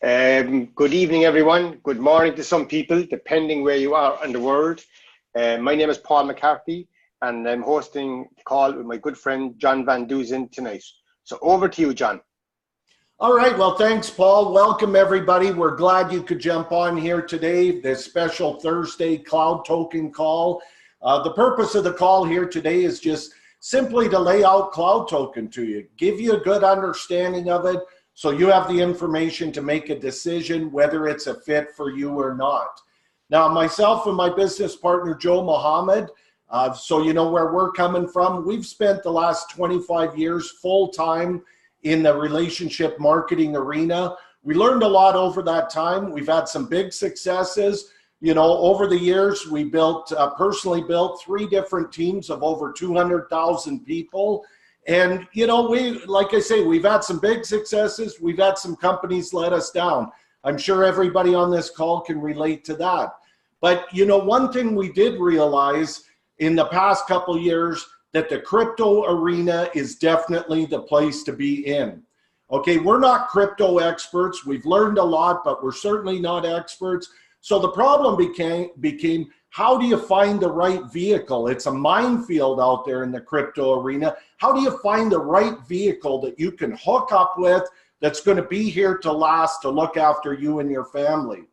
Good evening, everyone. Good morning to some people, depending where you are in the world. My name is Paul McCarthy, and I'm hosting the call with my good friend, John Van Dusen, tonight. So over to you, John. All right. Well, thanks, Paul. Welcome, everybody. We're glad you could jump on here today, this special Thursday cloud token call. The purpose of the call here today is just simply to lay out cloud token to you, give you a good understanding of it, so you have the information to make a decision whether it's a fit for you or not. Now, myself and my business partner, Joe Mohammed, so you know where we're coming from. We've spent the last 25 years full-time in the relationship marketing arena. We learned a lot over that time. We've had some big successes. You know, over the years, we personally built 3 different teams of over 200,000 people. And, you know, like I say, we've had some big successes. We've had some companies let us down. I'm sure everybody on this call can relate to that. But, you know, one thing we did realize in the past couple of years, that the crypto arena is definitely the place to be in. Okay, we're not crypto experts. We've learned a lot, but we're certainly not experts. So the problem became how do you find the right vehicle? It's a minefield out there in the crypto arena. How do you find the right vehicle that you can hook up with that's going to be here to last, to look after you and your family?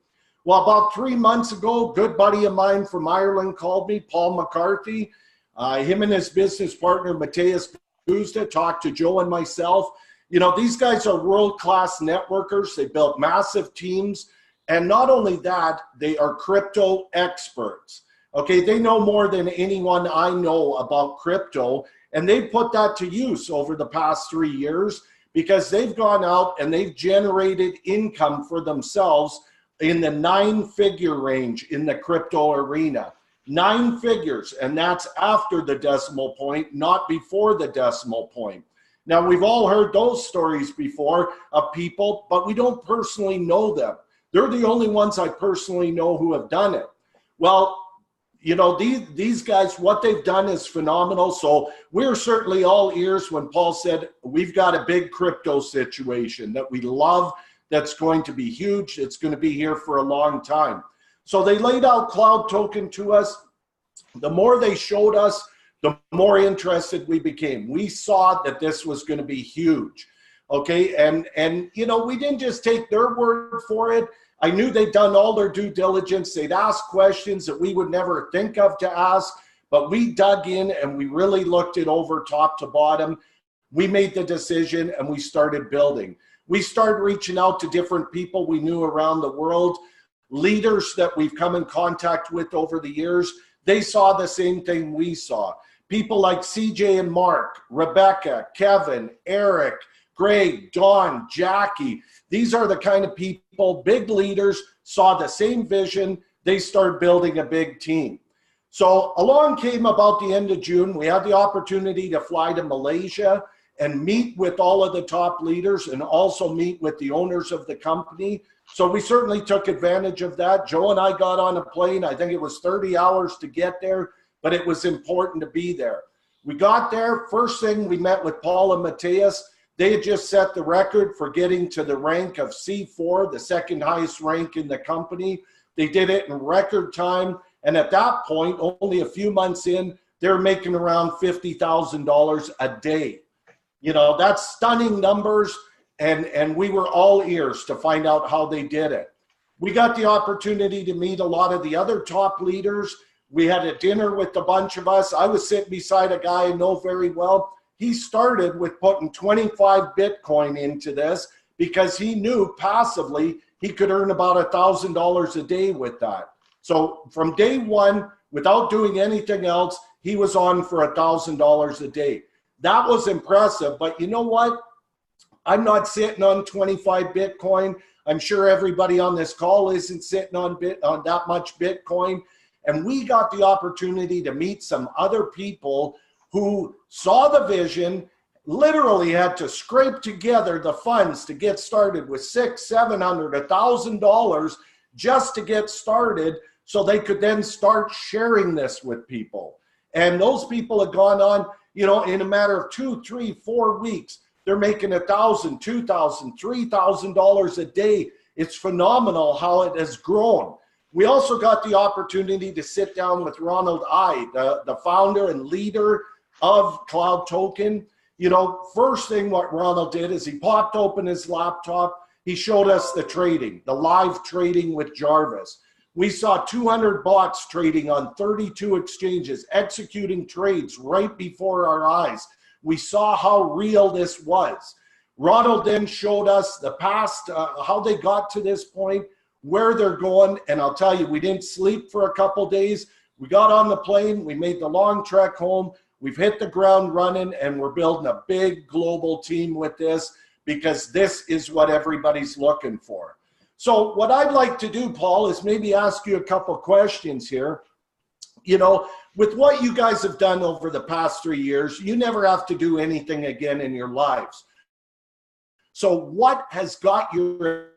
Well, about 3 months ago, a good buddy of mine from Ireland called me, Paul McCarthy. Him and his business partner, Matthias Guzda, talked to Joe and myself. You know, these guys are world-class networkers. They built massive teams. And not only that, they are crypto experts. Okay, they know more than anyone I know about crypto, and they've put that to use over the past 3 years because they've gone out and they've generated income for themselves in the 9-figure range in the crypto arena. 9 figures, and that's after the decimal point, not before the decimal point. Now, we've all heard those stories before of people, but we don't personally know them. They're the only ones I personally know who have done it. Well, you know, these guys, what they've done is phenomenal. So we're certainly all ears when Paul said, we've got a big crypto situation that we love, that's going to be huge. It's going to be here for a long time. So they laid out cloud token to us. The more they showed us, the more interested we became. We saw that this was going to be huge. Okay, and you know, we didn't just take their word for it. I knew they'd done all their due diligence. They'd asked questions that we would never think of to ask, but we dug in and we really looked it over top to bottom. We made the decision and we started building. We started reaching out to different people we knew around the world, leaders that we've come in contact with over the years. They saw the same thing we saw. People like CJ and Mark, Rebecca, Kevin, Eric, Greg, Don, Jackie. These are the kind of people, big leaders, saw the same vision. They started building a big team. So along came about the end of June. We had the opportunity to fly to Malaysia and meet with all of the top leaders and also meet with the owners of the company. So we certainly took advantage of that. Joe and I got on a plane. I think it was 30 hours to get there, but it was important to be there. We got there. First thing, we met with Paul and Matthias. They had just set the record for getting to the rank of C4, the second highest rank in the company. They did it in record time. And at that point, only a few months in, they're making around $50,000 a day. You know, that's stunning numbers. And we were all ears to find out how they did it. We got the opportunity to meet a lot of the other top leaders. We had a dinner with a bunch of us. I was sitting beside a guy I know very well. He started with putting 25 Bitcoin into this because he knew passively he could earn about $1,000 a day with that. So from day one, without doing anything else, he was on for $1,000 a day. That was impressive, but you know what? I'm not sitting on 25 Bitcoin. I'm sure everybody on this call isn't sitting on that much Bitcoin. And we got the opportunity to meet some other people who saw the vision, literally had to scrape together the funds to get started with $600, $700, $1,000 just to get started so they could then start sharing this with people. And those people have gone on, you know, in a matter of 2, 3, 4 weeks, they're making $1,000, $2,000, $3,000 a day It's phenomenal how it has grown. We also got the opportunity to sit down with Ronald I, the founder and leader of Cloud Token. You know, first thing what Ronald did is he popped open his laptop. He showed us the trading, the live trading with Jarvis. We saw 200 bots trading on 32 exchanges, executing trades right before our eyes. We saw how real this was. Ronald then showed us the past, how they got to this point, where they're going. And I'll tell you, we didn't sleep for a couple days. We got on the plane. We made the long trek home. We've hit the ground running, and we're building a big global team with this because this is what everybody's looking for. So what I'd like to do, Paul, is maybe ask you a couple questions here. You know, with what you guys have done over the past 3 years, you never have to do anything again in your lives. So what has got your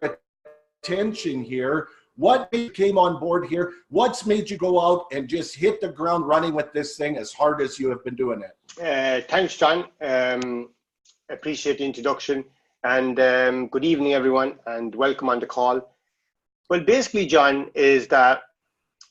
attention here? What came on board here? What's made you go out and just hit the ground running with this thing as hard as you have been doing it? Thanks, John. Appreciate the introduction. And good evening, everyone, and welcome on the call. Well, basically, John, is that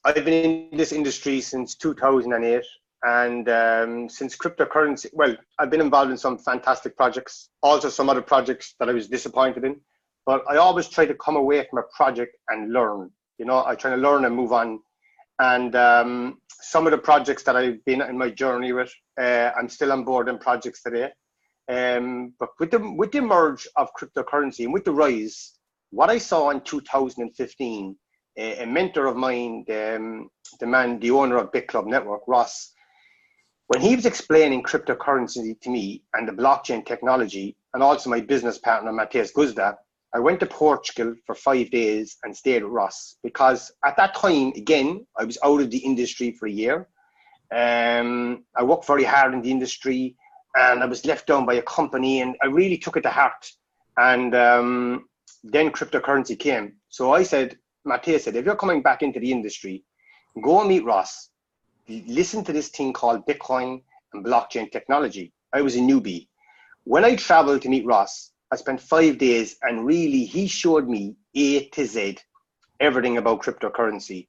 I've been in this industry since 2008. And since cryptocurrency, well, I've been involved in some fantastic projects, also some other projects that I was disappointed in. But I always try to come away from a project and learn. You know, I try to learn and move on. And some of the projects that I've been in my journey with, I'm still on board in projects today. But with the merge of cryptocurrency and with the rise, what I saw in 2015, a mentor of mine, the owner of Big Club Network, Ross, when he was explaining cryptocurrency to me and the blockchain technology, and also my business partner, Matthias Guzda, I went to Portugal for 5 days and stayed with Ross because at that time, again, I was out of the industry for a year. I worked very hard in the industry and I was left down by a company and I really took it to heart. And then cryptocurrency came. So I said, Matthias said, if you're coming back into the industry, go and meet Ross. Listen to this thing called Bitcoin and blockchain technology. I was a newbie. When I traveled to meet Ross, I spent 5 days and really he showed me A to Z, everything about cryptocurrency.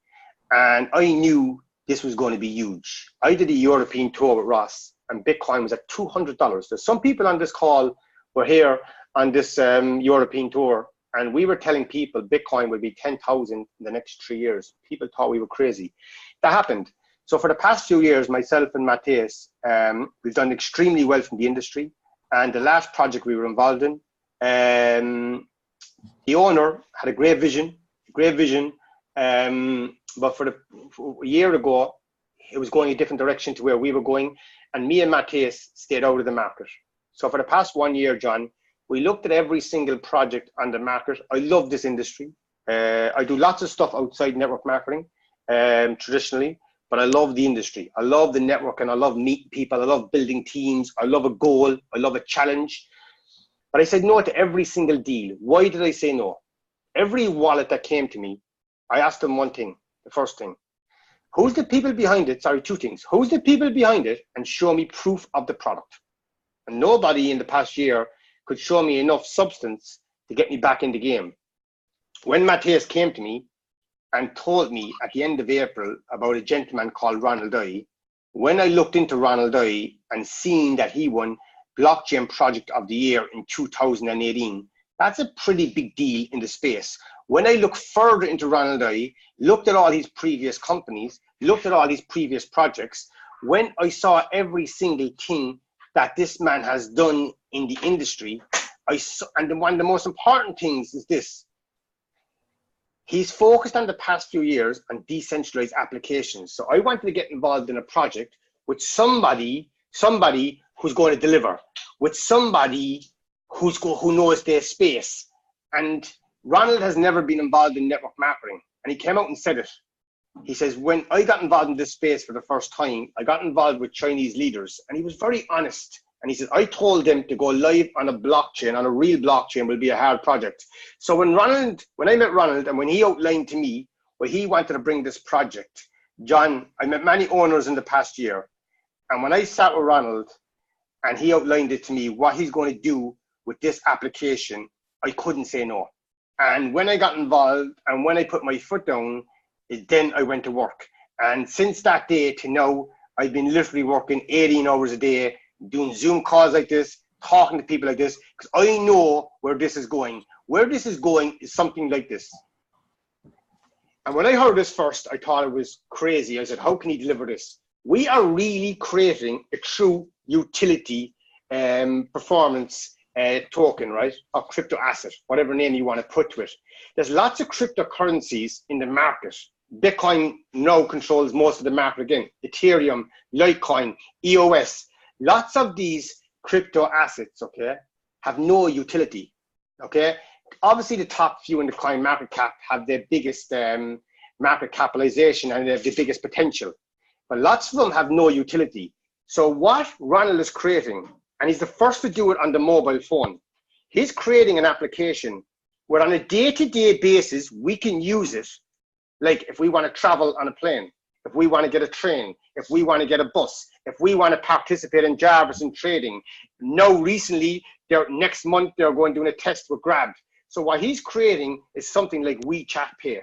And I knew this was going to be huge. I did a European tour with Ross and Bitcoin was at $200. So some people on this call were here on this European tour and we were telling people Bitcoin would be 10,000 in the next 3 years. People thought we were crazy. That happened. So for the past few years, myself and Matthias, we've done extremely well from the industry. And the last project we were involved in, the owner had a great vision. But for a year ago, it was going a different direction to where we were going. And me and Matthias stayed out of the market. So for the past 1 year, John, we looked at every single project on the market. I love this industry. I do lots of stuff outside network marketing, traditionally. But I love the industry. I love the network and I love meeting people. I love building teams. I love a goal. I love a challenge. But I said no to every single deal. Why did I say no? Every wallet that came to me, I asked them one thing, the first thing. Who's the people behind it? Sorry, two things. Who's the people behind it? And show me proof of the product. And nobody in the past year could show me enough substance to get me back in the game. When Matthias came to me, and told me at the end of April about a gentleman called Ronald I. When I looked into Ronald I and seen that he won Blockchain Project of the Year in 2018, that's a pretty big deal in the space. When I looked further into Ronald I, looked at all his previous companies, looked at all his previous projects, when I saw every single thing that this man has done in the industry, one of the most important things is this. He's focused on the past few years on decentralized applications. So I wanted to get involved in a project with somebody who's going to deliver, with somebody who knows their space. And Ronald has never been involved in network marketing. And he came out and said it. He says, when I got involved in this space for the first time, I got involved with Chinese leaders. And he was very honest. And he said, I told them to go live on a blockchain, on a real blockchain will be a hard project. So when I met Ronald and when he outlined to me where he wanted to bring this project, John, I met many owners in the past year. And when I sat with Ronald and he outlined it to me, what he's going to do with this application, I couldn't say no. And when I got involved and when I put my foot down, then I went to work. And since that day to now, I've been literally working 18 hours a day, doing Zoom calls like this, talking to people like this, because I know where this is going. Where this is going is something like this. And when I heard this first, I thought it was crazy. I said, how can he deliver this? We are really creating a true utility performance token, right? Or crypto asset, whatever name you want to put to it. There's lots of cryptocurrencies in the market. Bitcoin now controls most of the market again. Ethereum, Litecoin, EOS. Lots of these crypto assets, okay, have no utility, okay? Obviously, the top few in the coin market cap have the biggest market capitalization and they have the biggest potential. But lots of them have no utility. So what Ronald is creating, and he's the first to do it on the mobile phone, he's creating an application where on a day-to-day basis, we can use it. Like if we want to travel on a plane, if we want to get a train, if we want to get a bus, if we want to participate in Jarvis and trading. Now, recently, next month, they're going doing a test with Grab. So what he's creating is something like WeChat Pay.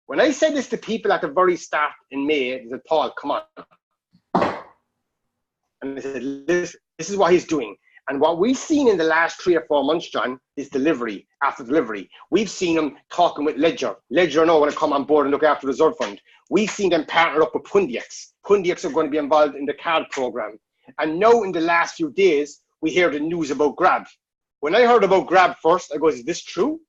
When I said this to people at the very start in May, they said, Paul, come on. And I said, this is what he's doing. And what we've seen in the last 3 or 4 months, John, is delivery after delivery. We've seen them talking with Ledger. Ledger know when to come on board and look after the reserve fund. We've seen them partner up with Pundiax. Pundiax are going to be involved in the card program. And now in the last few days, we hear the news about Grab. When I heard about Grab first, I goes, is this true?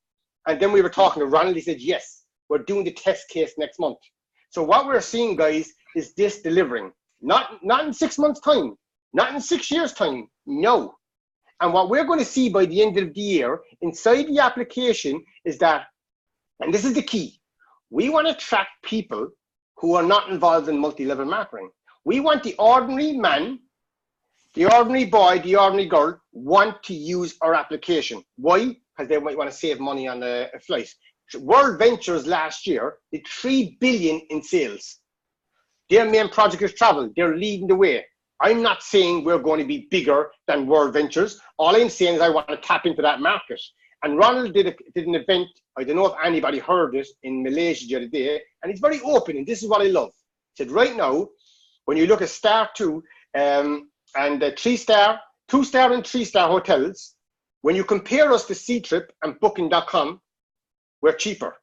And then we were talking to Ronald. He said, yes, we're doing the test case next month. So what we're seeing, guys, is this delivering. Not in 6 months' time, not in 6 years' time, no. And what we're going to see by the end of the year inside the application is that, and this is the key, we want to track people who are not involved in multi-level marketing. We want the ordinary man, the ordinary boy, the ordinary girl want to use our application. Why? Because they might want to save money on a flight. World Ventures last year did 3 billion in sales. Their main project is travel. They're leading the way. I'm not saying we're going to be bigger than World Ventures. All I'm saying is I want to tap into that market. And Ronald did an event, I don't know if anybody heard it, in Malaysia the other day, and he's very open, and this is what I love. He said, right now, when you look at Star 2 and 3-star, 2-star and 3-star hotels, when you compare us to C-Trip and Booking.com, we're cheaper.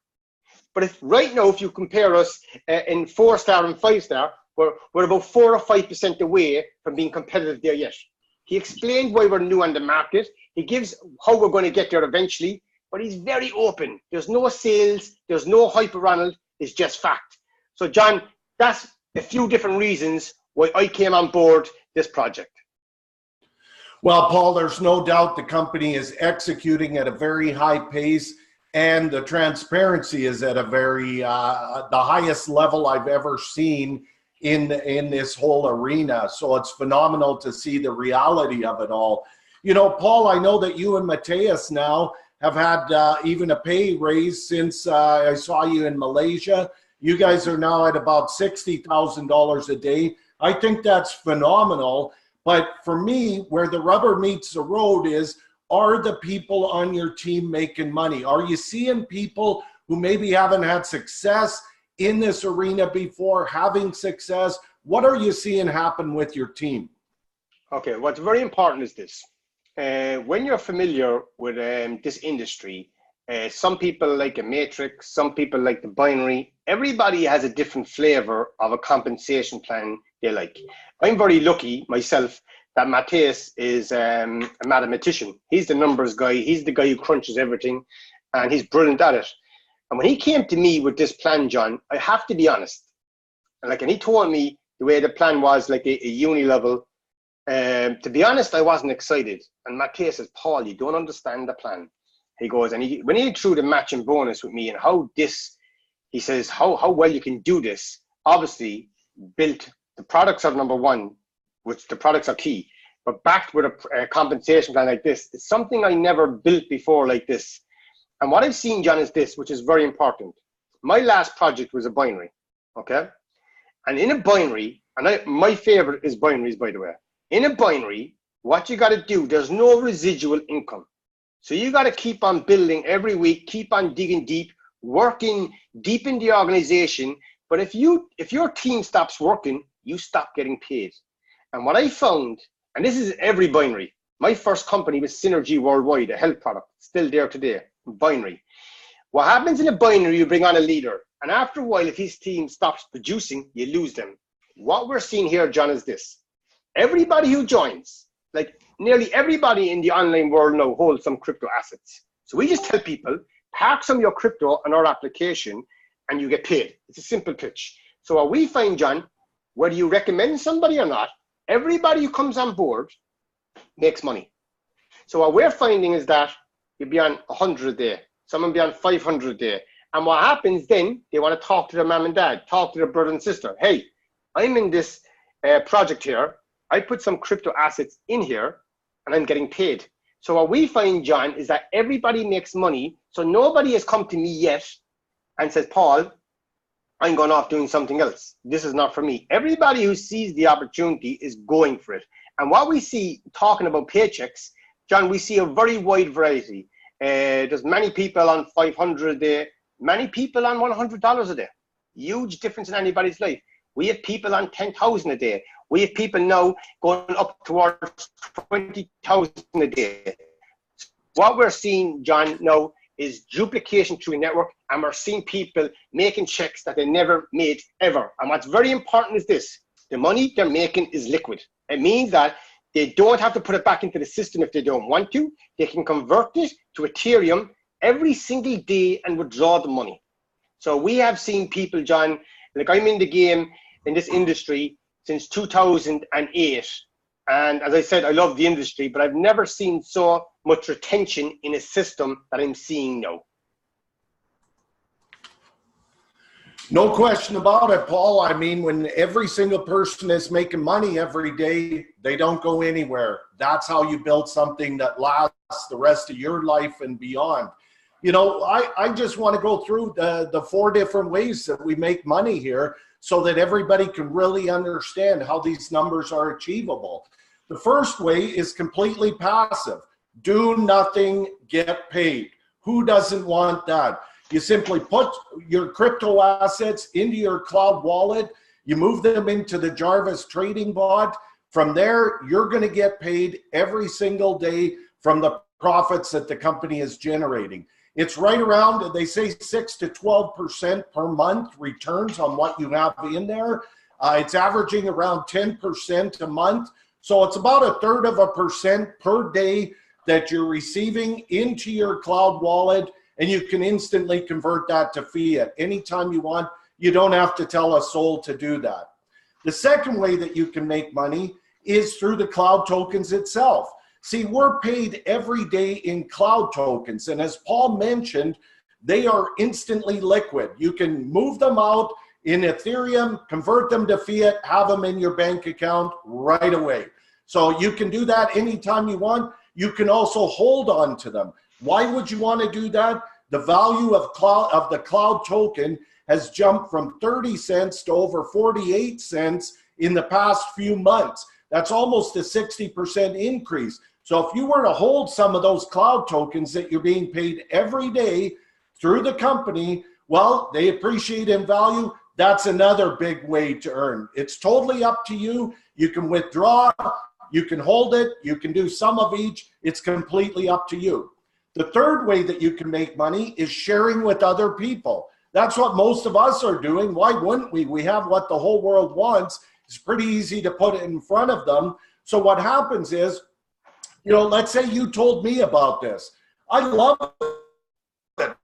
But if right now, if you compare us in 4-star and 5-star, we're about 4 or 5% away from being competitive there yet. He explained why we're new on the market. He gives how we're going to get there eventually, but he's very open. There's no sales, there's no hype around it, it's just fact. So John, that's a few different reasons why I came on board this project. Well, Paul, there's no doubt the company is executing at a very high pace, and the transparency is at a very, the highest level I've ever seen in this whole arena. So it's phenomenal to see the reality of it all. You know, Paul, I know that you and Mateus now have had even a pay raise since I saw you in Malaysia. You guys are now at about $60,000 a day. I think that's phenomenal. But for me, where the rubber meets the road is, are the people on your team making money? Are you seeing people who maybe haven't had success in this arena before having success? What are you seeing happen with your team? Okay, what's very important is this. When you're familiar with this industry, some people like a matrix, some people like the binary. Everybody has a different flavor of a compensation plan they like. I'm very lucky myself that Mateus is a mathematician. He's the numbers guy. He's the guy who crunches everything, and he's brilliant at it. And when he came to me with this plan, John, I have to be honest. And he told me the way the plan was, like a uni level. To be honest, I wasn't excited. And Mateus says, Paul, you don't understand the plan. He goes, and when he threw the matching bonus with me and he says, how well you can do this, obviously built, the products are number one, which the products are key, but backed with a compensation plan like this, it's something I never built before like this. And what I've seen, John, is this, which is very important. My last project was a binary, okay? And in a binary, and my favorite is binaries, by the way. In a binary, what you got to do, there's no residual income. So you got to keep on building every week, keep on digging deep, working deep in the organization. But if your team stops working, you stop getting paid. And what I found, and this is every binary. My first company was Synergy Worldwide, a health product, still there today, binary. What happens in a binary, you bring on a leader. And after a while, if his team stops producing, you lose them. What we're seeing here, John, is this. Everybody who joins, like nearly everybody in the online world now holds some crypto assets. So we just tell people, park some of your crypto on our application and you get paid. It's a simple pitch. So what we find, John, whether you recommend somebody or not, everybody who comes on board makes money. So what we're finding is that you'll be on 100 a day, someone be on 500 a day. And what happens then, they want to talk to their mom and dad, talk to their brother and sister. Hey, I'm in this project here. I put some crypto assets in here and I'm getting paid. So what we find, John, is that everybody makes money. So nobody has come to me yet and says, Paul, I'm going off doing something else. This is not for me. Everybody who sees the opportunity is going for it. And what we see talking about paychecks, John, we see a very wide variety. There's many people on 500 a day, many people on $100 a day. Huge difference in anybody's life. We have people on 10,000 a day. We have people now going up towards 20,000 a day. What we're seeing, John, now is duplication through a network, and we're seeing people making checks that they never made ever. And what's very important is this: the money they're making is liquid. It means that they don't have to put it back into the system if they don't want to. They can convert it to Ethereum every single day and withdraw the money. So we have seen people, John, like I'm in the game, in this industry since 2008. And as I said, I love the industry, but I've never seen so much retention in a system that I'm seeing now. No question about it, Paul. I mean, when every single person is making money every day, they don't go anywhere. That's how you build something that lasts the rest of your life and beyond. You know, I just want to go through the 4 different ways that we make money here so that everybody can really understand how these numbers are achievable. The first way is completely passive. Do nothing, get paid. Who doesn't want that? You simply put your crypto assets into your cloud wallet. You move them into the Jarvis trading bot. From there, you're going to get paid every single day from the profits that the company is generating. It's right around, they say 6 to 12% per month returns on what you have in there. It's averaging around 10% a month. So it's about 1/3% per day that you're receiving into your cloud wallet, and you can instantly convert that to fiat anytime you want. You don't have to tell a soul to do that. The second way that you can make money is through the cloud tokens itself. See, we're paid every day in cloud tokens, and as Paul mentioned, they are instantly liquid. You can move them out in Ethereum, convert them to fiat, have them in your bank account right away. So you can do that anytime you want. You can also hold on to them. Why would you want to do that? The value of the cloud token has jumped from 30 cents to over 48 cents in the past few months. That's almost a 60% increase. So if you were to hold some of those cloud tokens that you're being paid every day through the company, well, they appreciate in value. That's another big way to earn. It's totally up to you. You can withdraw, you can hold it, you can do some of each. It's completely up to you. The third way that you can make money is sharing with other people. That's what most of us are doing. Why wouldn't we? We have what the whole world wants. It's pretty easy to put it in front of them. So what happens is, you know, let's say you told me about this. I love it.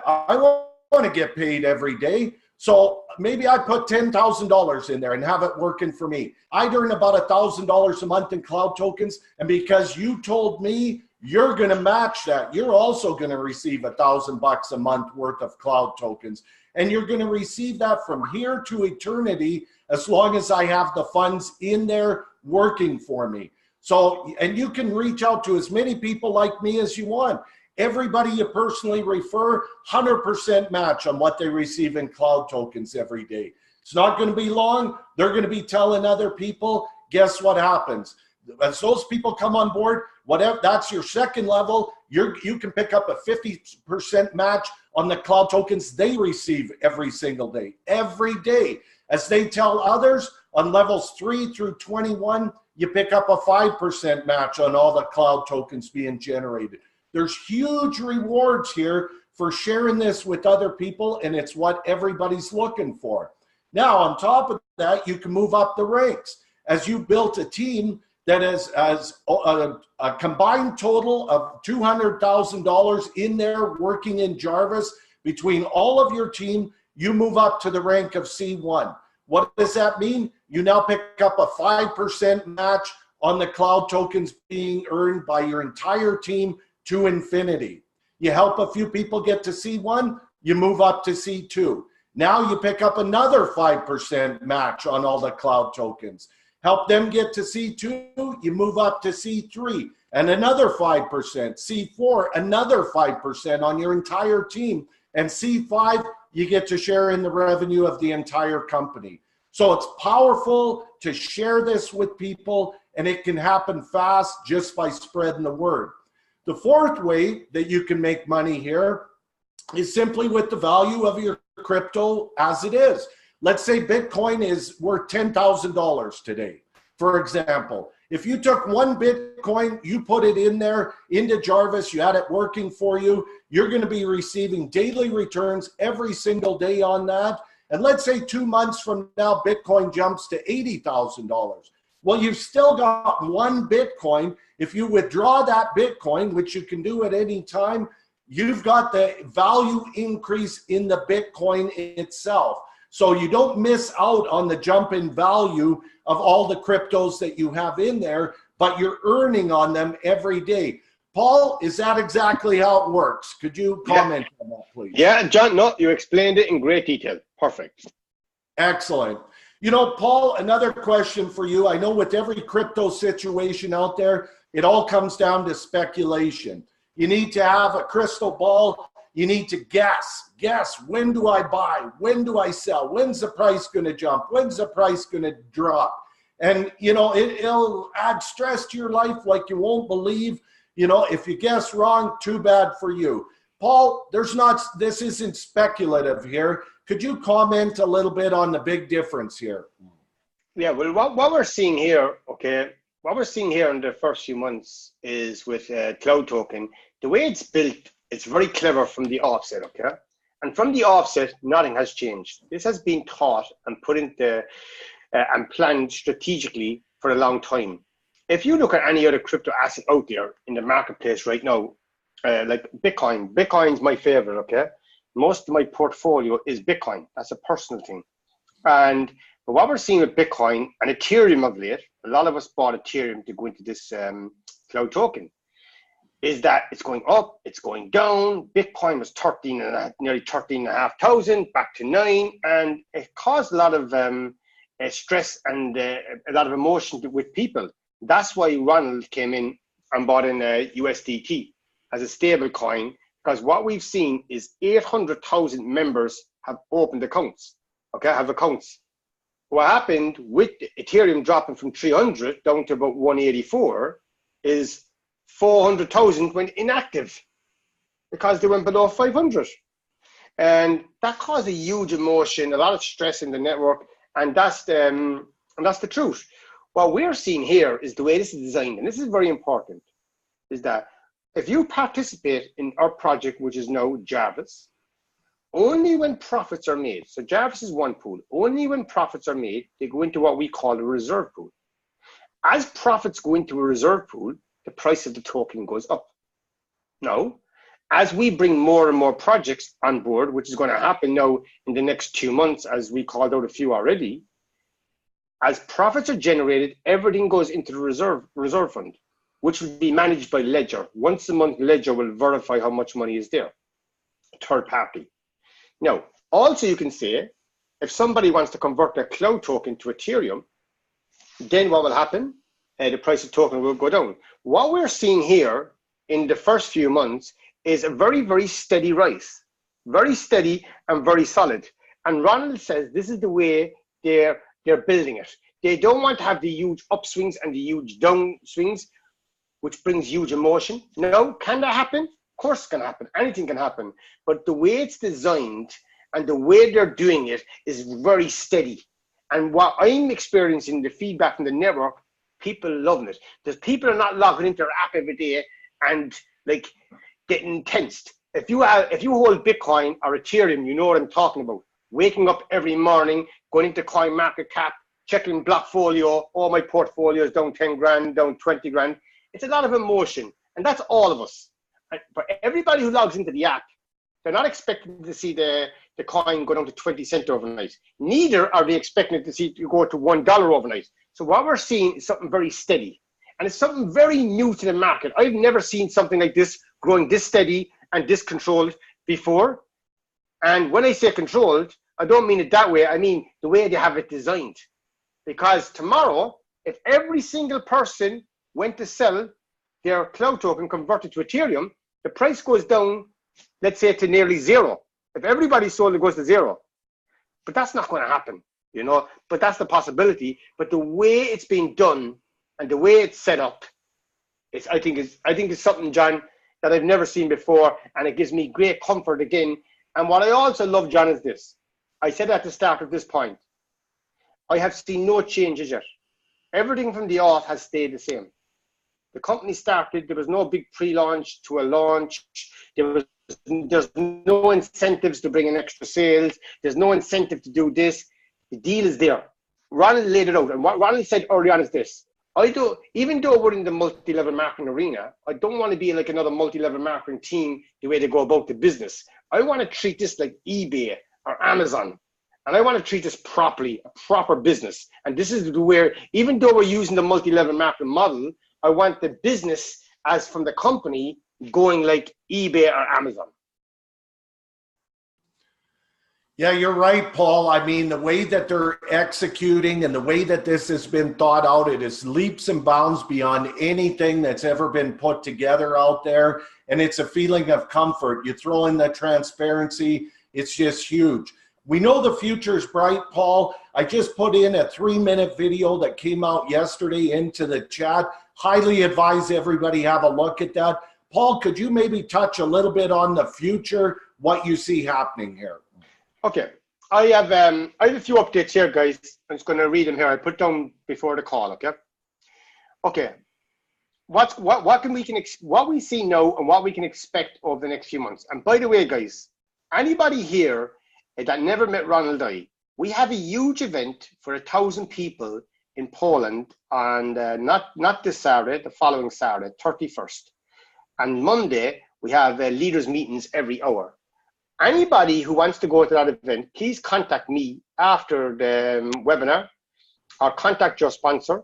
I want to get paid every day. So maybe I put $10,000 in there and have it working for me. I'd earn about $1,000 a month in cloud tokens. And because you told me you're going to match that, you're also going to receive $1,000 a month worth of cloud tokens. And you're going to receive that from here to eternity as long as I have the funds in there working for me. So, and you can reach out to as many people like me as you want. Everybody you personally refer, 100% match on what they receive in cloud tokens every day. It's not going to be long. They're going to be telling other people. Guess what happens? As those people come on board, whatever, that's your second level. You can pick up a 50% match on the cloud tokens they receive every single day, every day. As they tell others, on levels 3 through 21, you pick up a 5% match on all the cloud tokens being generated. There's huge rewards here for sharing this with other people, and it's what everybody's looking for. Now, on top of that, you can move up the ranks. As you built a team that has a combined total of $200,000 in there working in Jarvis, between all of your team, you move up to the rank of C1. What does that mean? You now pick up a 5% match on the cloud tokens being earned by your entire team to infinity. You help a few people get to C1, you move up to C2. Now you pick up another 5% match on all the cloud tokens. Help them get to C2, you move up to C3, and another 5%. C4, another 5% on your entire team. And C5, you get to share in the revenue of the entire company. So it's powerful to share this with people, and it can happen fast just by spreading the word. The fourth way that you can make money here is simply with the value of your crypto as it is. Let's say Bitcoin is worth $10,000 today, for example. If you took one Bitcoin, you put it in there into Jarvis, you had it working for you, you're going to be receiving daily returns every single day on that. And let's say 2 months from now, Bitcoin jumps to $80,000. Well, you've still got one Bitcoin. If you withdraw that Bitcoin, which you can do at any time, you've got the value increase in the Bitcoin itself. So you don't miss out on the jump in value of all the cryptos that you have in there, but you're earning on them every day. Paul, is that exactly how it works? Could you comment on that, please? Yeah, John, no, you explained it in great detail. Perfect. Excellent. You know, Paul, another question for you. I know with every crypto situation out there, it all comes down to speculation. You need to have a crystal ball. You need to guess. When do I buy? When do I sell? When's the price going to jump? When's the price going to drop? And, you know, it'll add stress to your life like you won't believe. You know, if you guess wrong, too bad for you. Paul, this isn't speculative here. Could you comment a little bit on the big difference here? Yeah, well, what we're seeing here, okay, what we're seeing here in the first few months is with Cloud Token, the way it's built, it's very clever from the offset, okay? And from the offset, nothing has changed. This has been taught and put into and planned strategically for a long time. If you look at any other crypto asset out there in the marketplace right now, like Bitcoin's my favorite, okay? Most of my portfolio is Bitcoin. That's a personal thing. But what we're seeing with Bitcoin and Ethereum of late, a lot of us bought Ethereum to go into this Cloud Token, is that it's going up, it's going down. Bitcoin was nearly 13,500, back to 9, and it caused a lot of stress and a lot of emotion with people. That's why Ronald came in and bought in USDT as a stable coin, because what we've seen is 800,000 members have opened accounts, okay, have accounts. What happened with Ethereum dropping from 300 down to about 184 is 400,000 went inactive because they went below 500. And that caused a huge emotion, a lot of stress in the network, and that's the truth. What we're seeing here is the way this is designed, and this is very important, is that if you participate in our project, which is now Jarvis, only when profits are made, so Jarvis is one pool, only when profits are made, they go into what we call a reserve pool. As profits go into a reserve pool, the price of the token goes up. Now, as we bring more and more projects on board, which is going to happen now in the next 2 months, as we called out a few already, as profits are generated, everything goes into the reserve fund, which will be managed by Ledger. Once a month, Ledger will verify how much money is there, third party. Now, also you can say, if somebody wants to convert their Cloud Token to Ethereum, then what will happen? The price of token will go down. What we're seeing here in the first few months is a very, very steady rise, very steady and very solid. And Ronald says this is the way they're building it. They don't want to have the huge upswings and the huge downswings. which brings huge emotion. Now, can that happen? Of course it can happen. Anything can happen. But the way it's designed and the way they're doing it is very steady. And what I'm experiencing, the feedback from the network, people loving it. Because people are not logging into their app every day and like getting tensed. If you hold Bitcoin or Ethereum, you know what I'm talking about. Waking up every morning, going into CoinMarketCap, checking Blockfolio, oh, my portfolio is down 10 grand, down 20 grand. It's a lot of emotion, and that's all of us. For everybody who logs into the app, they're not expecting to see the coin go down to 20 cents overnight. Neither are they expecting to see it go to $1 overnight. So what we're seeing is something very steady, and it's something very new to the market. I've never seen something like this growing this steady and this controlled before. And when I say controlled, I don't mean it that way. I mean the way they have it designed. Because tomorrow, if every single person went to sell their cloud token converted to Ethereum, the price goes down, let's say, to nearly zero. If everybody sold, it goes to zero. But that's not going to happen, you know. But that's the possibility. But the way it's being done and the way it's set up, I think it's something, John, that I've never seen before, and it gives me great comfort again. And what I also love, John, is this. I said at the start of this point, I have seen no changes yet. Everything from the auth has stayed the same. The company started, there was no big pre-launch to a launch. There's no incentives to bring in extra sales. There's no incentive to do this. The deal is there. Ronald laid it out. And what Ronald said early on is this. Even though we're in the multi-level marketing arena, I don't want to be like another multi-level marketing team the way they go about the business. I want to treat this like eBay or Amazon. And I want to treat this properly, a proper business. And this is where, even though we're using the multi-level marketing model, I want the business as from the company going like eBay or Amazon. Yeah, you're right, Paul. I mean, the way that they're executing and the way that this has been thought out, it is leaps and bounds beyond anything that's ever been put together out there. And it's a feeling of comfort. You throw in the transparency, it's just huge. We know the future's bright, Paul. I just put in a 3-minute video that came out yesterday into the chat. Highly advise everybody have a look at that. Paul, could you maybe touch a little bit on the future, what you see happening here? Okay, I have a few updates here, guys. I'm just going to read them here. I put down before the call. Okay. What we see now and what we can expect over the next few months. And by the way, guys, anybody here that never met Ronald I, we have a huge event for 1,000 people in Poland on not this Saturday, the following Saturday, 31st. And Monday, we have leaders meetings every hour. Anybody who wants to go to that event, please contact me after the webinar, or contact your sponsor,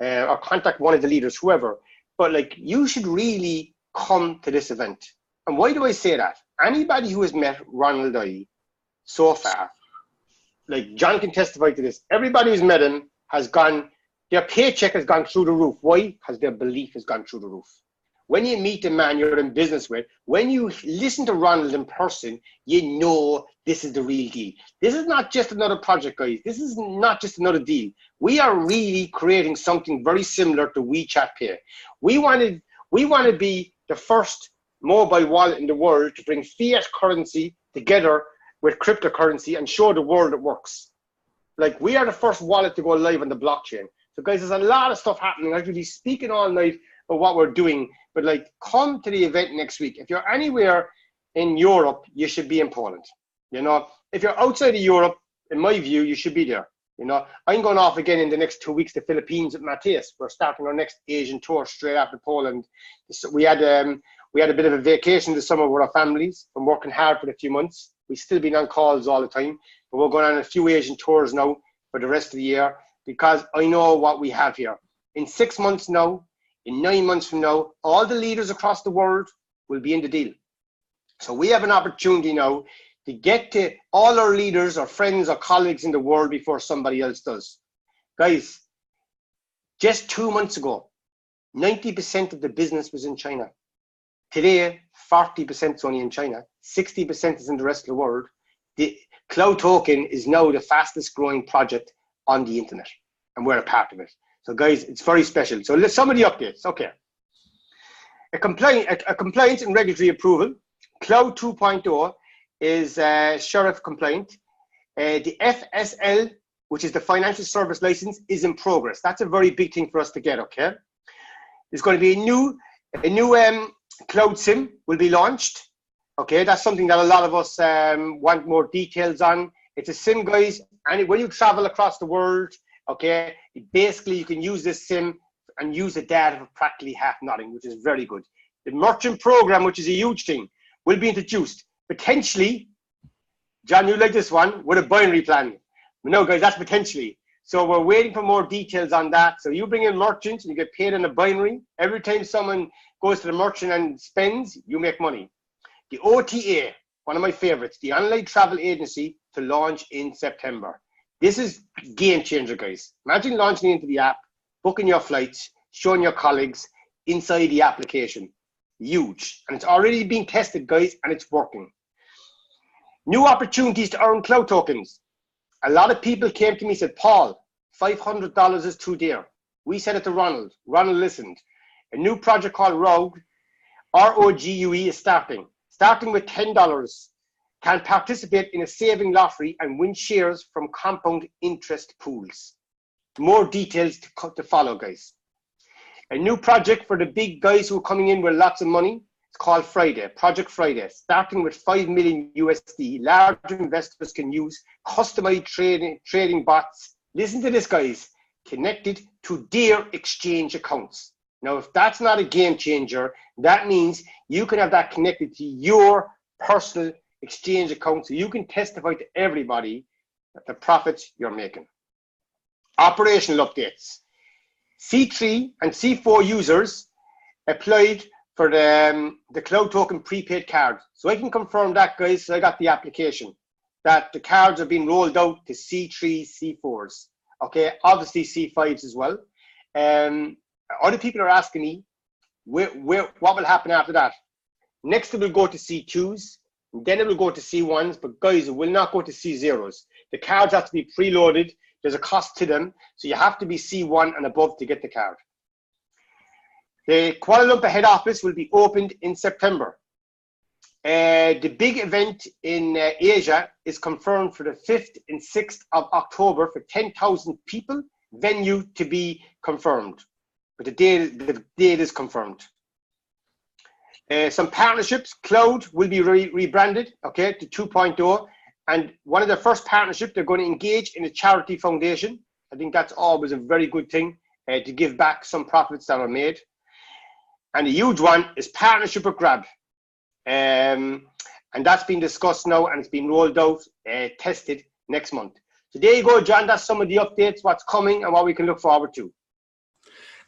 or contact one of the leaders, whoever. But like, you should really come to this event. And why do I say that? Anybody who has met Ronald I so far, like John can testify to this, everybody who's met him has gone, their paycheck has gone through the roof. Why? Because their belief has gone through the roof. When you meet a man you're in business with, when you listen to Ronald in person, you know this is the real deal. This is not just another project, guys. This is not just another deal. We are really creating something very similar to WeChat Pay. We want to be the first mobile wallet in the world to bring fiat currency together with cryptocurrency and show the world it works. Like, we are the first wallet to go live on the blockchain. So guys, there's a lot of stuff happening. I could be speaking all night about what we're doing, but like, come to the event next week. If you're anywhere in Europe, you should be in Poland. You know, if you're outside of Europe, in my view, you should be there. You know, I'm going off again in the next 2 weeks to Philippines with Matthias. We're starting our next Asian tour straight after Poland. So we had a bit of a vacation this summer with our families. I'm working hard for a few months. We've still been on calls all the time, but we're going on a few Asian tours now for the rest of the year, because I know what we have here. In 6 months now, in 9 months from now, all the leaders across the world will be in the deal. So we have an opportunity now to get to all our leaders, our friends, our colleagues in the world before somebody else does. Guys, just 2 months ago, 90% of the business was in China. Today, 40% is only in China, 60% is in the rest of the world. The cloud token is now the fastest growing project on the internet, and we're a part of it. So guys, it's very special. So let's some of the updates. Okay. A compliance and regulatory approval. Cloud 2.0 is sheriff compliant. The FSL, which is the financial service license, is in progress. That's a very big thing for us to get, okay? There's going to be a new cloud SIM will be launched. Okay, that's something that a lot of us want more details on. It's a SIM, guys, and when you travel across the world, okay, basically you can use this SIM and use the data for practically half nothing, which is very good. The merchant program, which is a huge thing, will be introduced. Potentially, John, you like this one, with a binary plan. No, guys, that's potentially. So we're waiting for more details on that. So you bring in merchants and you get paid in a binary. Every time someone goes to the merchant and spends, you make money. The OTA, one of my favorites, the online travel agency, to launch in September. This is game changer, guys. Imagine launching into the app, booking your flights, showing your colleagues inside the application. Huge. And it's already being tested, guys, and it's working. New opportunities to earn cloud tokens. A lot of people came to me and said, Paul, $500 is too dear. We said it to Ronald. Ronald listened. A new project called Rogue, R-O-G-U-E, is starting with $10. Can participate in a saving lottery and win shares from compound interest pools. More details to follow, guys. A new project for the big guys who are coming in with lots of money. It's called Friday, Project Friday. Starting with 5 million USD, large investors can use customized trading bots. Listen to this, guys. Connected to their exchange accounts. Now, if that's not a game changer, that means you can have that connected to your personal exchange account, so you can testify to everybody that the profits you're making. Operational updates. C3 and C4 users applied for the cloud token prepaid card. So I can confirm that, guys. So I got the application that the cards are being rolled out to C3, C4s. Okay, obviously C5s as well. Other people are asking me, what will happen after that? Next it will go to C2s, then it will go to C1s, but guys, it will not go to C0s. The cards have to be preloaded. There's a cost to them, so you have to be C1 and above to get the card. The Kuala Lumpur head office will be opened in September. The big event in Asia is confirmed for the 5th and 6th of October for 10,000 people. Venue to be confirmed, but the date is confirmed. Some partnerships. Cloud will be rebranded, okay, to 2.0. And one of the first partnerships, they're going to engage in a charity foundation. I think that's always a very good thing, to give back some profits that are made. And a huge one is partnership with Grab. And that's been discussed now and it's been rolled out, tested next month. So there you go, John. That's some of the updates, what's coming and what we can look forward to.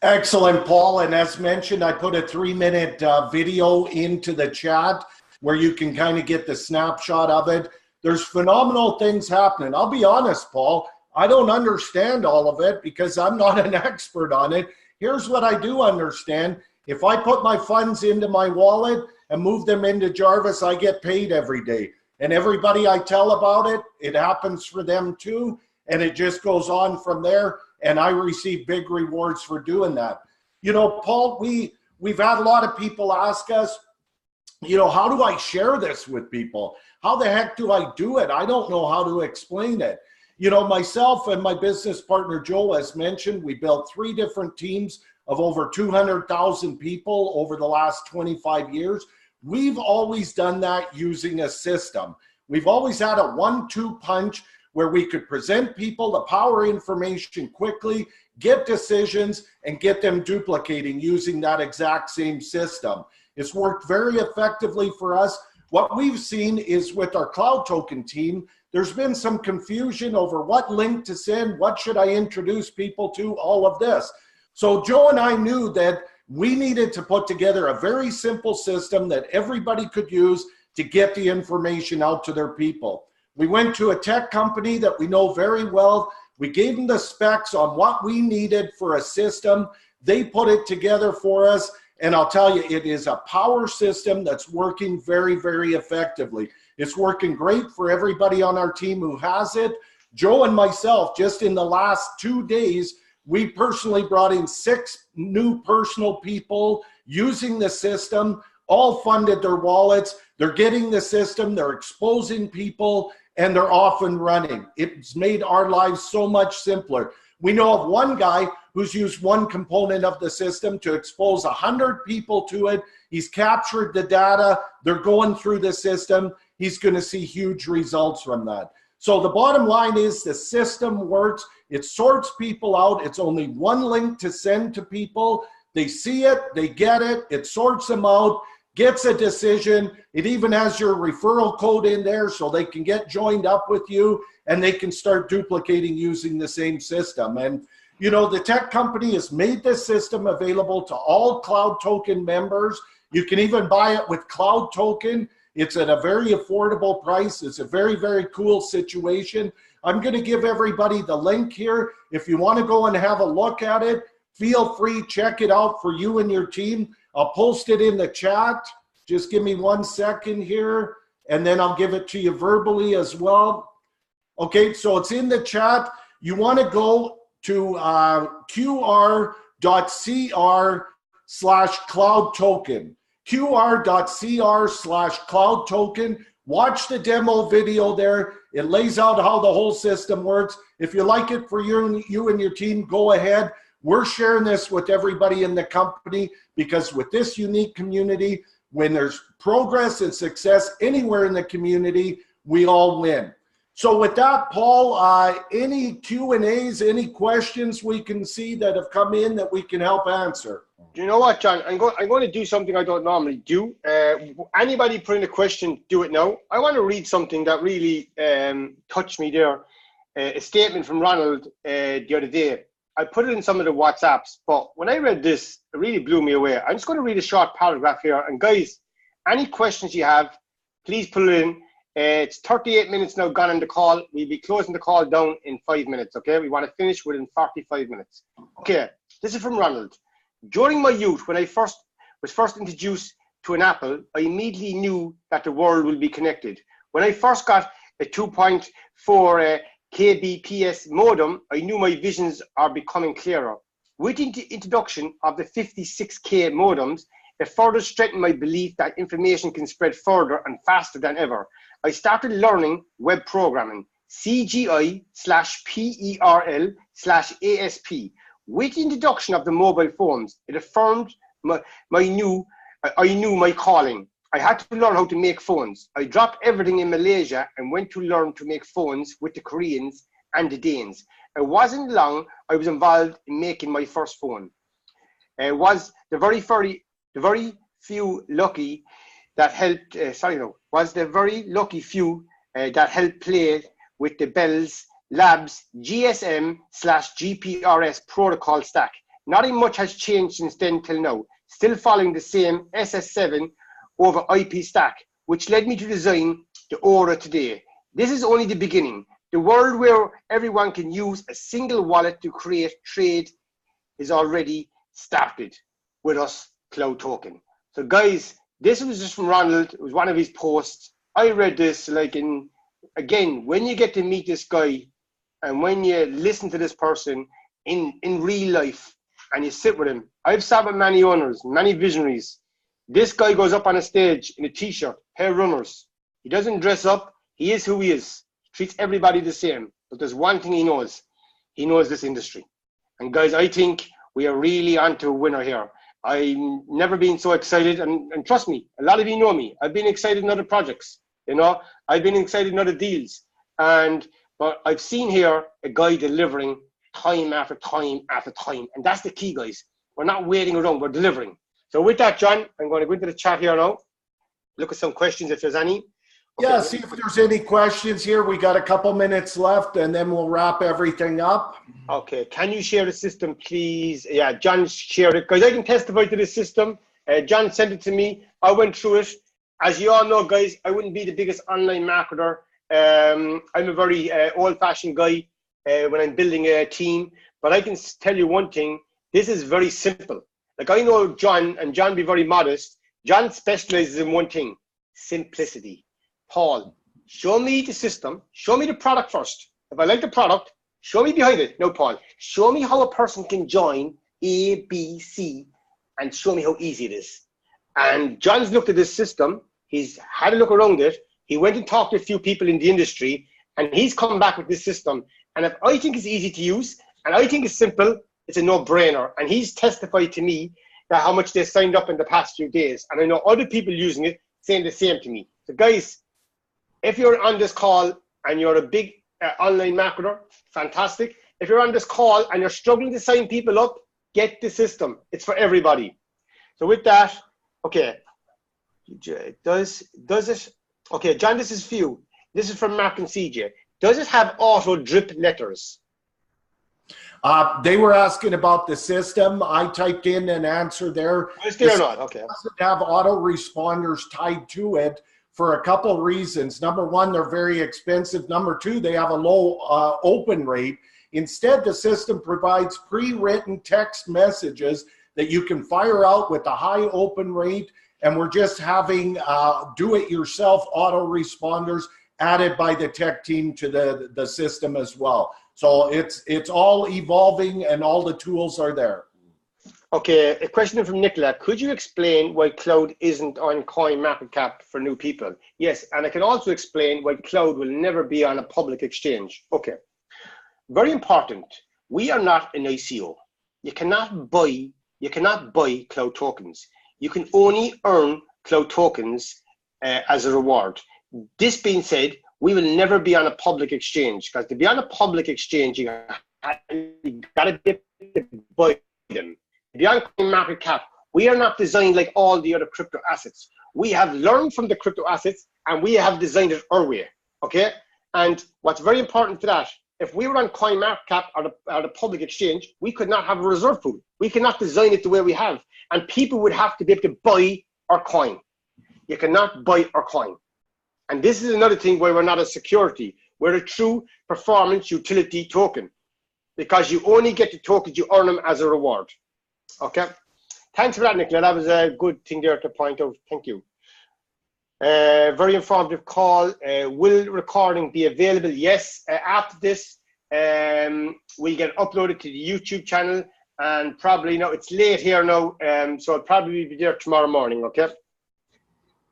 Excellent, Paul. And as mentioned, I put a 3-minute video into the chat where you can kind of get the snapshot of it. There's phenomenal things happening. I'll be honest, Paul, I don't understand all of it because I'm not an expert on it. Here's what I do understand. If I put my funds into my wallet and move them into Jarvis, I get paid every day. And everybody I tell about it, it happens for them too. And it just goes on from there. And I receive big rewards for doing that. You know, Paul, we've had a lot of people ask us, you know, how do I share this with people? How the heck do I do it? I don't know how to explain it. You know, myself and my business partner, Joe, as mentioned, we built 3 different teams of over 200,000 people over the last 25 years. We've always done that using a system. We've always had a 1-2 punch where we could present people the power information quickly, get decisions, and get them duplicating using that exact same system. It's worked very effectively for us. What we've seen is with our cloud token team, there's been some confusion over what link to send, what should I introduce people to, all of this. So Joe and I knew that we needed to put together a very simple system that everybody could use to get the information out to their people. We went to a tech company that we know very well. We gave them the specs on what we needed for a system. They put it together for us. And I'll tell you, it is a power system that's working very, very effectively. It's working great for everybody on our team who has it. Joe and myself, just in the last 2 days, We personally brought in 6 new personal people using the system, all funded their wallets. They're getting the system, they're exposing people, and they're off and running. It's made our lives so much simpler. We know of one guy who's used one component of the system to expose 100 people to it. He's captured the data. They're going through the system. He's going to see huge results from that. So the bottom line is the system works. It sorts people out. It's only one link to send to people. They see it, they get it, it sorts them out, gets a decision. It even has your referral code in there so they can get joined up with you and they can start duplicating using the same system. And you know, the tech company has made this system available to all Cloud Token members. You can even buy it with Cloud Token. It's at a very affordable price. It's a very, very cool situation. I'm going to give everybody the link here. If you want to go and have a look at it, feel free, check it out for you and your team. I'll post it in the chat. Just give me 1 second here, and then I'll give it to you verbally as well. Okay, so it's in the chat. You want to go to qr.cr/cloud token. qr.cr/cloud token. Watch the demo video there. It lays out how the whole system works. If you like it for you and your team, go ahead. We're sharing this with everybody in the company because with this unique community, when there's progress and success anywhere in the community, we all win. So with that, Paul, any Q&As, any questions we can see that have come in that we can help answer? Do you know what, John? I'm going to do something I don't normally do. Anybody put in a question, do it now. I want to read something that really touched me there. A statement from Ronald the other day. I put it in some of the WhatsApps, but when I read this, it really blew me away. I'm just going to read a short paragraph here. And guys, any questions you have, please put it in. It's 38 minutes now gone on the call. We'll be closing the call down in 5 minutes, okay? We want to finish within 45 minutes. Okay, this is from Ronald. During my youth, when I was first introduced to an Apple, I immediately knew that the world will be connected. When I first got a 2.4 kbps modem, I knew my visions are becoming clearer. With the introduction of the 56K modems, it further strengthened my belief that information can spread further and faster than ever. I started learning web programming, CGI/PERL/ASP. With the introduction of the mobile phones, it affirmed I knew my calling. I had to learn how to make phones. I dropped everything in Malaysia and went to learn to make phones with the Koreans and the Danes. It wasn't long I was involved in making my first phone. It was the very few lucky that helped. Was the very lucky few that helped play with the Bell's Labs GSM/GPRS protocol stack. Nothing much has changed since then till now. Still following the same SS7 over IP stack, which led me to design the Aura today. This is only the beginning. The world where everyone can use a single wallet to create trade is already started with us, Cloud Token. So guys, this was just from Ronald. It was one of his posts. I read this again, when you get to meet this guy and when you listen to this person in real life and you sit with him, I've sat with many owners, many visionaries. This guy goes up on a stage in a t-shirt, pair of runners. He doesn't dress up. He is who he is. He treats everybody the same. But there's one thing he knows. He knows this industry. And guys, I think we are really onto a winner here. I've never been so excited. And trust me, a lot of you know me. I've been excited in other projects. You know, I've been excited in other deals. But I've seen here a guy delivering time after time after time. And that's the key, guys. We're not waiting around. We're delivering. So with that, John, I'm going to go into the chat here now. Look at some questions if there's any. Okay. Yeah, see if there's any questions here. We got a couple minutes left and then we'll wrap everything up. Okay, can you share the system, please? Yeah, John shared it. Guys, I can testify to the system. John sent it to me. I went through it. As you all know, guys, I wouldn't be the biggest online marketer. I'm a very old-fashioned guy when I'm building a team. But I can tell you one thing. This is very simple. Like I know John, and John be very modest. John specializes in one thing, simplicity. Paul, show me the system, show me the product first. If I like the product, Show me behind it. No, Paul. Show me how a person can join A, B, C, and show me how easy it is. And John's looked at this system. He's had a look around it. He went and talked to a few people in the industry, and he's come back with this system. And if I think it's easy to use, and I think it's simple, it's a no-brainer. And he's testified to me that how much they signed up in the past few days. And I know other people using it saying the same to me. So guys, if you're on this call and you're a big online marketer, fantastic. If you're on this call and you're struggling to sign people up, get the system. It's for everybody. So with that, okay, does it, okay, John, this is for you. This is from Mark and CJ. Does it have auto drip letters? They were asking about the system. I typed in an answer there. Is there or not? Okay. It doesn't have autoresponders tied to it for a couple of reasons. Number one, they're very expensive. Number two, they have a low open rate. Instead, the system provides pre-written text messages that you can fire out with a high open rate, and we're just having do-it-yourself autoresponders added by the tech team to the system as well. So it's all evolving and all the tools are there. Okay, a question from Nicola. Could you explain why cloud isn't on CoinMarketCap for new people? Yes, and I can also explain why cloud will never be on a public exchange. Okay, very important. We are not an ICO. You cannot buy cloud tokens. You can only earn cloud tokens as a reward. This being said, we will never be on a public exchange, because to be on a public exchange, you gotta be able to buy them. To be on CoinMarketCap, we are not designed like all the other crypto assets. We have learned from the crypto assets and we have designed it our way. Okay? And what's very important to that, if we were on CoinMarketCap or the public exchange, we could not have a reserve pool. We cannot design it the way we have. And people would have to be able to buy our coin. You cannot buy our coin. And this is another thing why we're not a security. We're a true performance utility token, because you only get the tokens, you earn them as a reward. Okay. Thanks for that, Nicola. That was a good thing there to point out. Thank you. Very informative call. Will recording be available? Yes. After this, we'll get uploaded to the YouTube channel, and probably, no, it's late here now, so it'll probably be there tomorrow morning. Okay.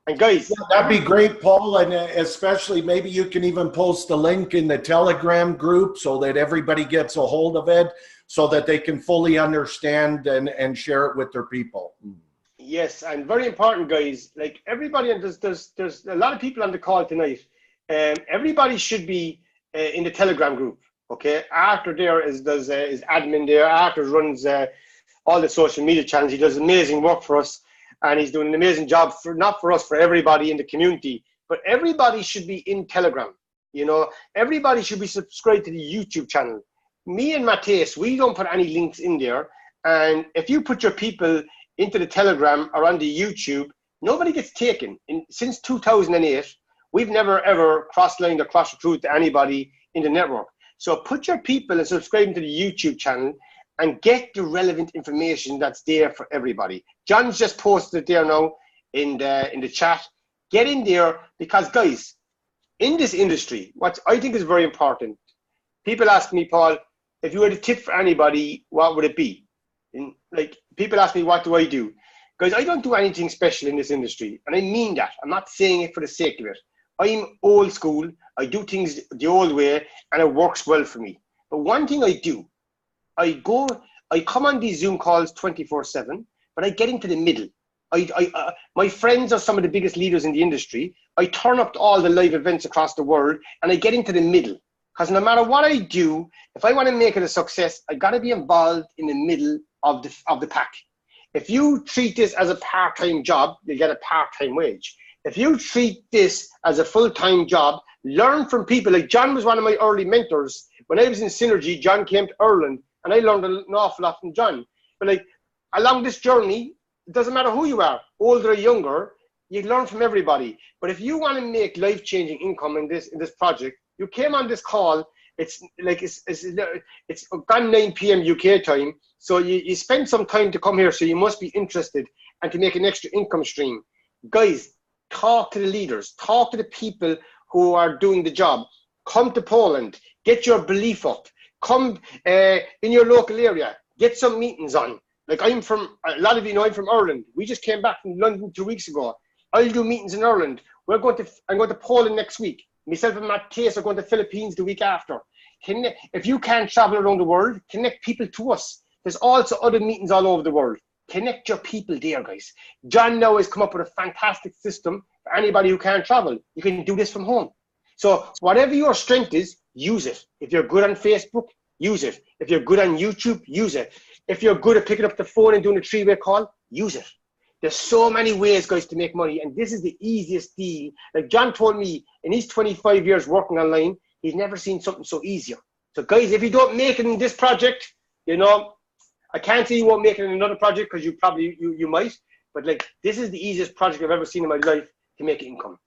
And guys, yeah, that'd be great, Paul, and especially maybe you can even post a link in the Telegram group so that everybody gets a hold of it, so that they can fully understand and share it with their people. Yes, and very important, guys. Like everybody, and there's a lot of people on the call tonight. Everybody should be in the Telegram group. Okay, Arthur there is admin there. Arthur runs all the social media channels. He does amazing work for us. And he's doing an amazing job, for not for us, for everybody in the community. But everybody should be in Telegram. You know, everybody should be subscribed to the YouTube channel. Me and Matthias, we don't put any links in there. And if you put your people into the Telegram or on the YouTube, nobody gets taken. Since 2008, we've never ever cross-lined or cross-recruited to anybody in the network. So put your people and subscribe to the YouTube channel and get the relevant information that's there for everybody. John's just posted it there now in the chat. Get in there, because guys, in this industry, what I think is very important, people ask me, Paul, if you had a tip for anybody, what would it be? Like, people ask me, what do I do? Guys, I don't do anything special in this industry, and I mean that. I'm not saying it for the sake of it. I'm old school, I do things the old way, and it works well for me. But one thing I do, I come on these Zoom calls 24/7, but I get into the middle. My friends are some of the biggest leaders in the industry. I turn up to all the live events across the world, and I get into the middle. Because no matter what I do, if I want to make it a success, I got to be involved in the middle of the pack. If you treat this as a part-time job, you'll get a part-time wage. If you treat this as a full-time job, learn from people. Like John was one of my early mentors. When I was in Synergy, John came to Ireland, and I learned an awful lot from John. But like, along this journey, it doesn't matter who you are, older or younger, you learn from everybody. But if you want to make life-changing income in this project, you came on this call, it's gone 9 p.m. UK time, so you spend some time to come here, so you must be interested and to make an extra income stream. Guys, talk to the leaders, talk to the people who are doing the job. Come to Poland, get your belief up. Come in your local area, get some meetings on. Like a lot of you know I'm from Ireland. We just came back from London 2 weeks ago. I'll do meetings in Ireland. I'm going to Poland next week. Myself and Matt Case are going to Philippines the week after. If you can't travel around the world, connect people to us. There's also other meetings all over the world. Connect your people there, guys. John now has come up with a fantastic system for anybody who can't travel. You can do this from home. So whatever your strength is, use it. If you're good on Facebook, use it. If you're good on YouTube, use it. If you're good at picking up the phone and doing a three-way call, use it. There's so many ways, guys, to make money, and this is the easiest deal. Like John told me, in his 25 years working online, he's never seen something so easier. So, guys, if you don't make it in this project, you know, I can't say you won't make it in another project because you might, but like this is the easiest project I've ever seen in my life to make income.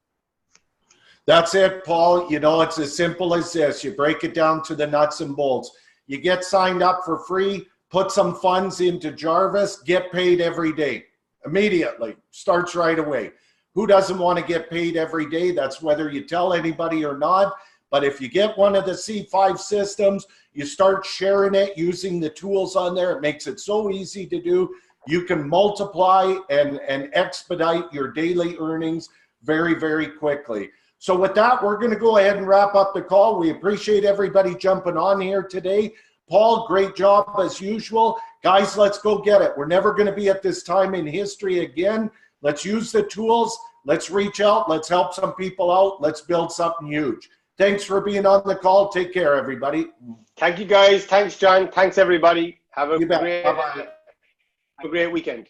That's it, Paul. You know, it's as simple as this. You break it down to the nuts and bolts. You get signed up for free, put some funds into Jarvis, get paid every day. Immediately, starts right away. Who doesn't want to get paid every day? That's whether you tell anybody or not. But if you get one of the C5 systems, you start sharing it, using the tools on there. It makes it so easy to do. You can multiply and expedite your daily earnings very, very quickly. So with that, we're going to go ahead and wrap up the call. We appreciate everybody jumping on here today. Paul, great job as usual. Guys, let's go get it. We're never going to be at this time in history again. Let's use the tools. Let's reach out. Let's help some people out. Let's build something huge. Thanks for being on the call. Take care, everybody. Thank you, guys. Thanks, John. Thanks, everybody. Have a great weekend.